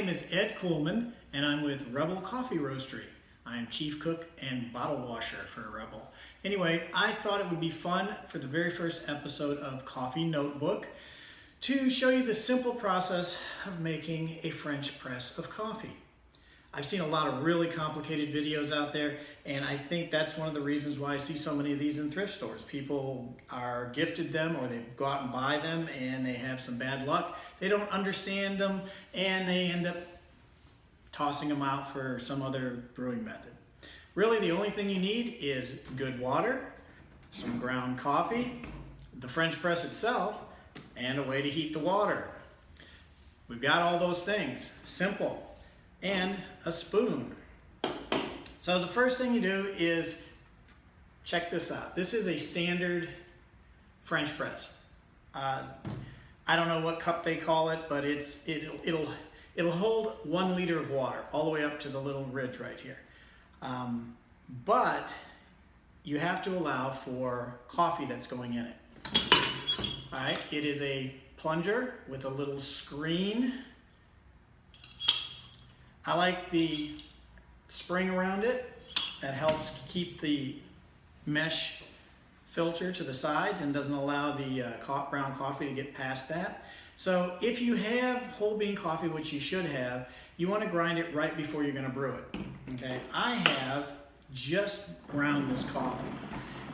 name is Ed Kuhlman, and I'm with Rebel Coffee Roastery. I'm chief cook and bottle washer for Rebel. Anyway, I thought it would be fun for the very first episode of Coffee Notebook to show you the simple process of making a French press of coffee. I've seen a lot of really complicated videos out there, and I think that's one of the reasons why I see so many of these in thrift stores. People are gifted them, or they go out and buy them and they have some bad luck. They don't understand them and they end up tossing them out for some other brewing method. Really, the only thing you need is good water, some ground coffee, the French press itself, and a way to heat the water. We've got all those things, simple, and a spoon. So the first thing you do is check this out. This is a standard French press. I don't know what cup they call it, but it'll hold 1 liter of water all the way up to the little ridge right here. But you have to allow for coffee that's going in it. All right, it is a plunger with a little screen. I like the spring around it. That helps keep the mesh filter to the sides and doesn't allow the ground coffee to get past that. So if you have whole bean coffee, which you should have, you want to grind it right before you're going to brew it. Okay, I have just ground this coffee.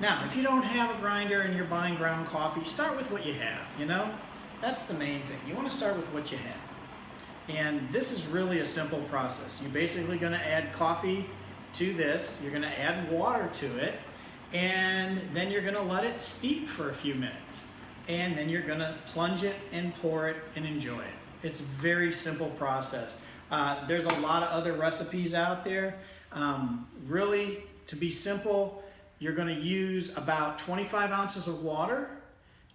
Now, if you don't have a grinder and you're buying ground coffee, start with what you have, you know? That's the main thing. You want to start with what you have. And this is really a simple process. You're basically going to add coffee to this. You're going to add water to it. And then you're going to let it steep for a few minutes. And then you're going to plunge it and pour it and enjoy it. It's a very simple process. There's a lot of other recipes out there. Really, to be simple, you're going to use about 25 ounces of water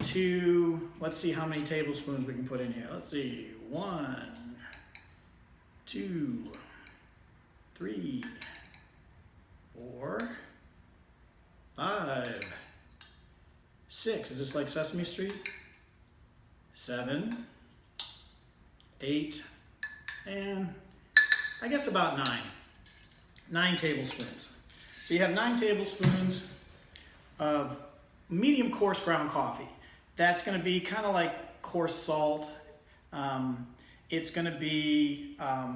to, let's see how many tablespoons we can put in here. Let's see, 1, 2, 3, 4, 5, 6. Is this like Sesame Street? 7, 8, and I guess about 9. 9 tablespoons. So you have 9 tablespoons of medium coarse ground coffee. That's going to be kind of like coarse salt. It's going to be at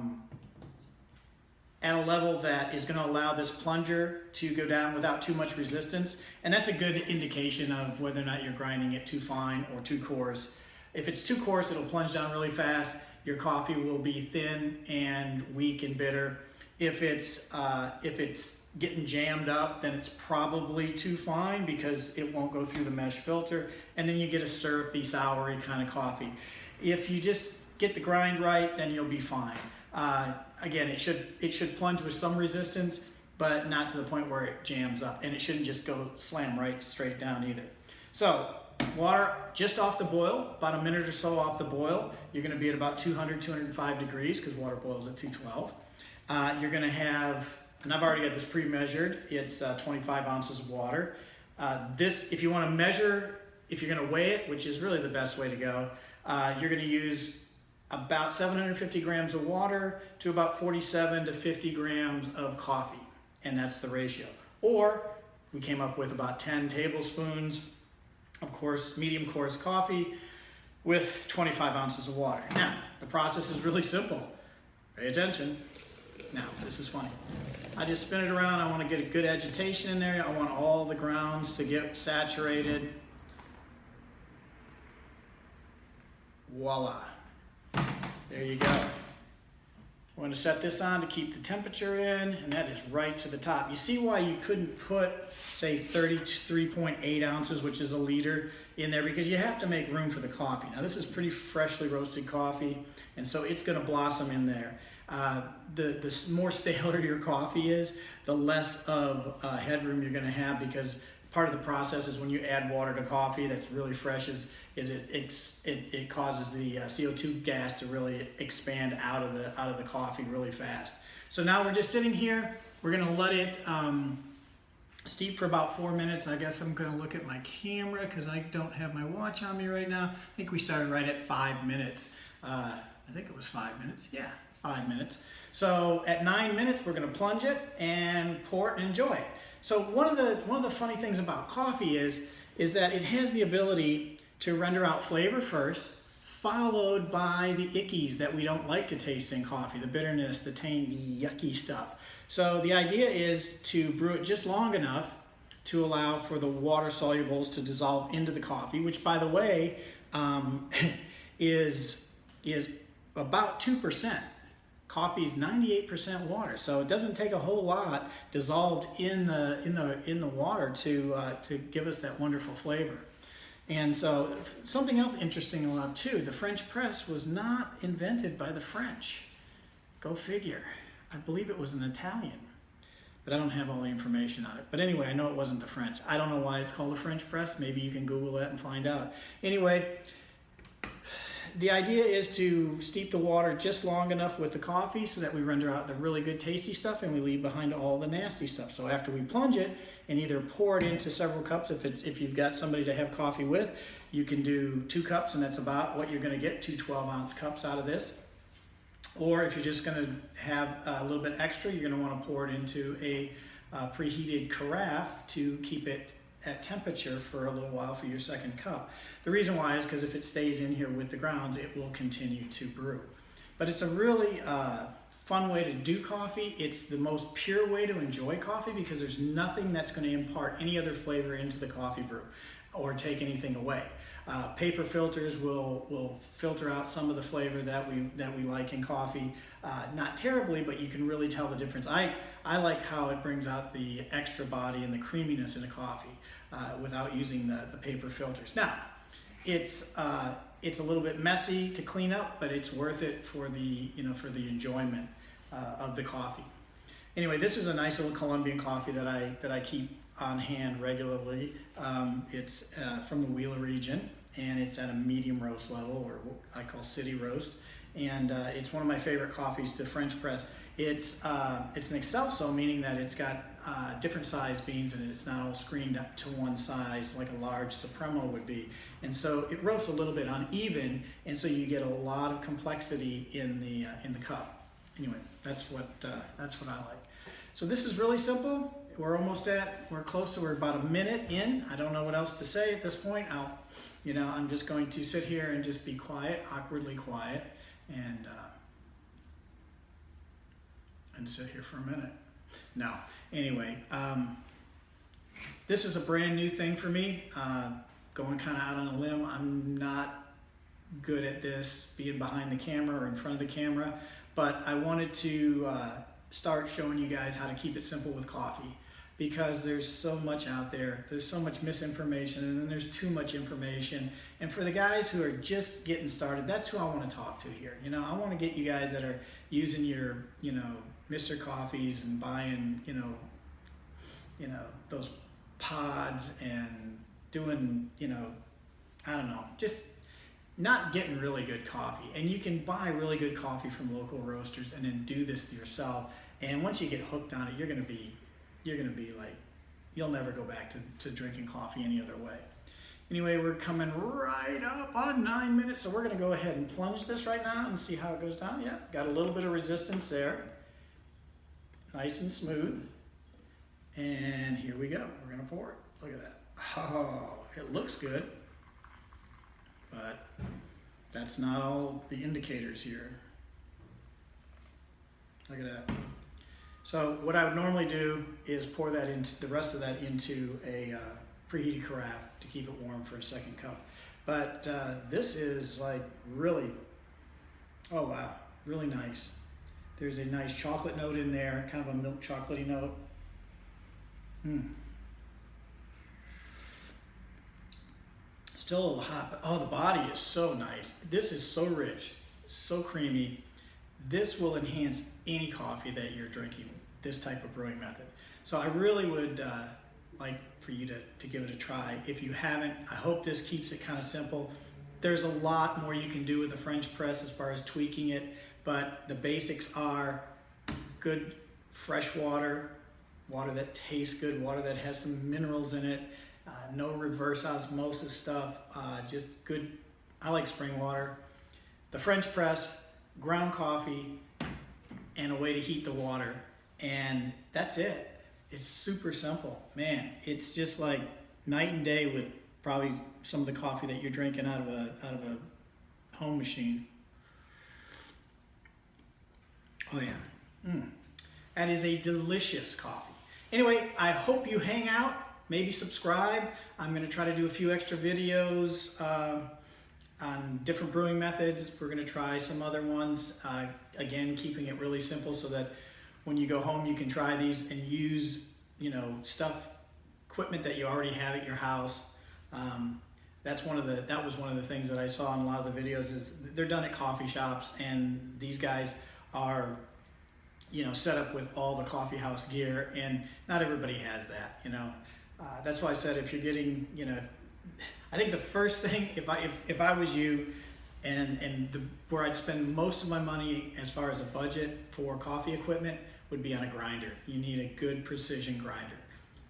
a level that is going to allow this plunger to go down without too much resistance. And that's a good indication of whether or not you're grinding it too fine or too coarse. If it's too coarse, it'll plunge down really fast. Your coffee will be thin and weak and bitter. If it's getting jammed up, then it's probably too fine because it won't go through the mesh filter, and then you get a syrupy, soury kind of coffee. If you just get the grind right, then you'll be fine. Again, it should plunge with some resistance, but not to the point where it jams up, and it shouldn't just go slam right straight down either. So water just off the boil, about a minute or so off the boil. You're going to be at about 200, 205 degrees because water boils at 212. You're going to have, and I've already got this pre-measured, it's 25 ounces of water. This, if you want to measure, if you're going to weigh it, which is really the best way to go, you're going to use about 750 grams of water to about 47 to 50 grams of coffee, and that's the ratio. Or we came up with about 10 tablespoons of course, medium coarse coffee with 25 ounces of water. Now, the process is really simple. Pay attention. Now, this is funny. I just spin it around. I want to get a good agitation in there. I want all the grounds to get saturated. Voila. There you go. We're going to set this on to keep the temperature in, and that is right to the top. You see why you couldn't put, say, 33.8 ounces, which is a liter, in there, because you have to make room for the coffee. Now, this is pretty freshly roasted coffee, and so it's going to blossom in there. The more staler your coffee is, the less of headroom you're going to have, because part of the process is when you add water to coffee that's really fresh is it causes the CO2 gas to really expand out of the coffee really fast. So now we're just sitting here. We're going to let it steep for about 4 minutes. I guess I'm going to look at my camera because I don't have my watch on me right now. I think we started right at 5 minutes. I think it was 5 minutes. Yeah, 5 minutes. So at 9 minutes, we're going to plunge it and pour it and enjoy it. So one of the funny things about coffee is that it has the ability to render out flavor first, followed by the ickies that we don't like to taste in coffee, the bitterness, the tang, the yucky stuff. So the idea is to brew it just long enough to allow for the water solubles to dissolve into the coffee, which, by the way, is about 2%. Coffee is 98% water, so it doesn't take a whole lot dissolved in the water to give us that wonderful flavor. And so something else interesting about too, the French press was not invented by the French. Go figure. I believe it was an Italian, but I don't have all the information on it. But anyway, I know it wasn't the French. I don't know why it's called a French press. Maybe you can Google that and find out. Anyway, the idea is to steep the water just long enough with the coffee so that we render out the really good tasty stuff and we leave behind all the nasty stuff. So after we plunge it and either pour it into several cups, if you've got somebody to have coffee with, you can do 2 cups, and that's about what you're going to get, 2 12-ounce cups out of this. Or if you're just going to have a little bit extra, you're going to want to pour it into a preheated carafe to keep it at temperature for a little while for your second cup. The reason why is because if it stays in here with the grounds, it will continue to brew. But it's a really fun way to do coffee. It's the most pure way to enjoy coffee because there's nothing that's going to impart any other flavor into the coffee brew or take anything away. Paper filters will filter out some of the flavor that we like in coffee. Not terribly, but you can really tell the difference. I like how it brings out the extra body and the creaminess in a coffee without using the paper filters. Now, it's a little bit messy to clean up, but it's worth it for the enjoyment of the coffee. Anyway, this is a nice little Colombian coffee that I keep on hand regularly. It's from the Huila region, and it's at a medium roast level, or what I call city roast. And it's one of my favorite coffees to French press. It's an excelso, meaning that it's got different size beans and it's not all screened up to one size like a large Supremo would be. And so it roasts a little bit uneven, and so you get a lot of complexity in the cup. Anyway, that's what I like. So this is really simple. We're about a minute in. I don't know what else to say at this point. I'm just going to sit here and just be quiet, awkwardly quiet, and sit here for a minute. Now, anyway, this is a brand new thing for me. Going kind of out on a limb. I'm not good at this, being behind the camera or in front of the camera, but I wanted to start showing you guys how to keep it simple with coffee, because there's so much out there. There's so much misinformation, and then there's too much information. And for the guys who are just getting started, that's who I want to talk to here. I want to get you guys that are using your, Mr. Coffees and buying, those pods and doing, I don't know, just not getting really good coffee. And you can buy really good coffee from local roasters and then do this yourself. And once you get hooked on it, you're gonna be like, you'll never go back to drinking coffee any other way. Anyway, we're coming right up on 9 minutes, so we're gonna go ahead and plunge this right now and see how it goes down. Yeah, got a little bit of resistance there. Nice and smooth. And here we go. We're gonna pour it. Look at that. Oh, it looks good, but that's not all the indicators here. Look at that. So what I would normally do is pour that into the rest of that into a preheated carafe to keep it warm for a second cup. But this is like really, oh wow, really nice. There's a nice chocolate note in there, kind of a milk chocolatey note. Still a little hot, but oh, the body is so nice. This is so rich, so creamy. This will enhance any coffee that you're drinking, this type of brewing method. So I really would like for you to give it a try. If you haven't, I hope this keeps it kind of simple. There's a lot more you can do with the French press as far as tweaking it, but the basics are good fresh water, water that tastes good, water that has some minerals in it, no reverse osmosis stuff, just good. I like spring water. The French press, ground coffee, and a way to heat the water, and that's it. It's super simple, man. It's just like night and day with probably some of the coffee that you're drinking out of a home machine. Oh yeah, that is a delicious coffee. Anyway, I hope you hang out. Maybe subscribe. I'm going to try to do a few extra videos on different brewing methods. We're going to try some other ones. Again, keeping it really simple so that when you go home, you can try these and use, equipment that you already have at your house. That was one of the things that I saw in a lot of the videos is they're done at coffee shops, and these guys are, set up with all the coffee house gear, and not everybody has that, That's why I said if you're getting, I think the first thing, if I was you, where I'd spend most of my money as far as a budget for coffee equipment would be on a grinder. You need a good precision grinder.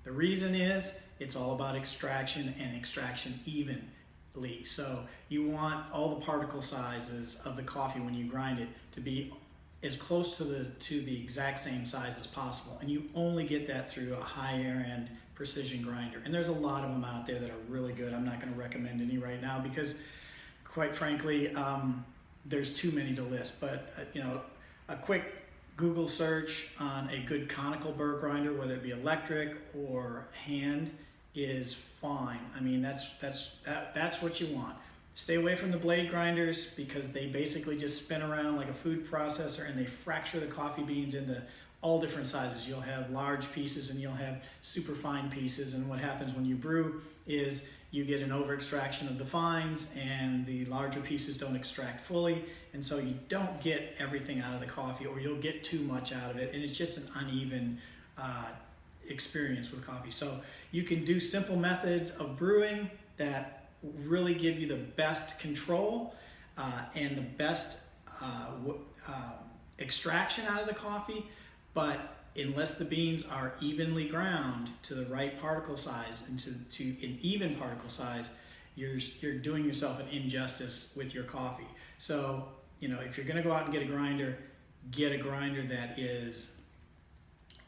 The reason is it's all about extraction and extraction evenly. So you want all the particle sizes of the coffee when you grind it to be as close to the exact same size as possible. And you only get that through a higher end precision grinder. And there's a lot of them out there that are really good. I'm not going to recommend any right now because quite frankly, there's too many to list. But a quick Google search on a good conical burr grinder, whether it be electric or hand, is fine. I mean, that's what you want. Stay away from the blade grinders because they basically just spin around like a food processor and they fracture the coffee beans into all different sizes. You'll have large pieces and you'll have super fine pieces, and what happens when you brew is you get an over extraction of the fines and the larger pieces don't extract fully, and so you don't get everything out of the coffee, or you'll get too much out of it, and it's just an uneven experience with coffee. So you can do simple methods of brewing that really give you the best control and the best extraction out of the coffee, but unless the beans are evenly ground to the right particle size and to an even particle size, you're doing yourself an injustice with your coffee. So, if you're gonna go out and get a grinder that is,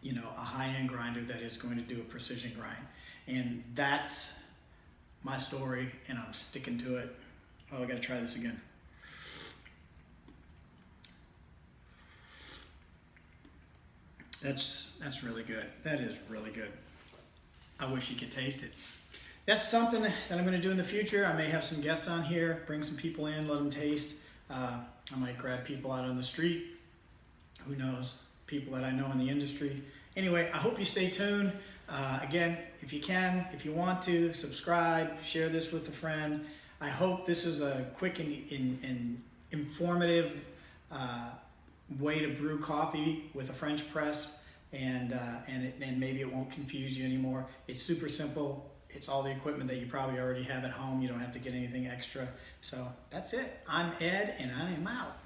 a high-end grinder that is going to do a precision grind. And that's my story, and I'm sticking to it. Oh, I gotta try this again. That's really good. That is really good. I wish you could taste it. That's something that I'm going to do in the future. I may have some guests on here, bring some people in, let them taste. I might grab people out on the street. Who knows? People that I know in the industry. Anyway, I hope you stay tuned. Again, if you can, if you want to, subscribe, share this with a friend. I hope this is a quick and informative way to brew coffee with a French press, and maybe it won't confuse you anymore. It's super simple. It's all the equipment that you probably already have at home. You don't have to get anything extra. So that's it. I'm Ed, and I am out.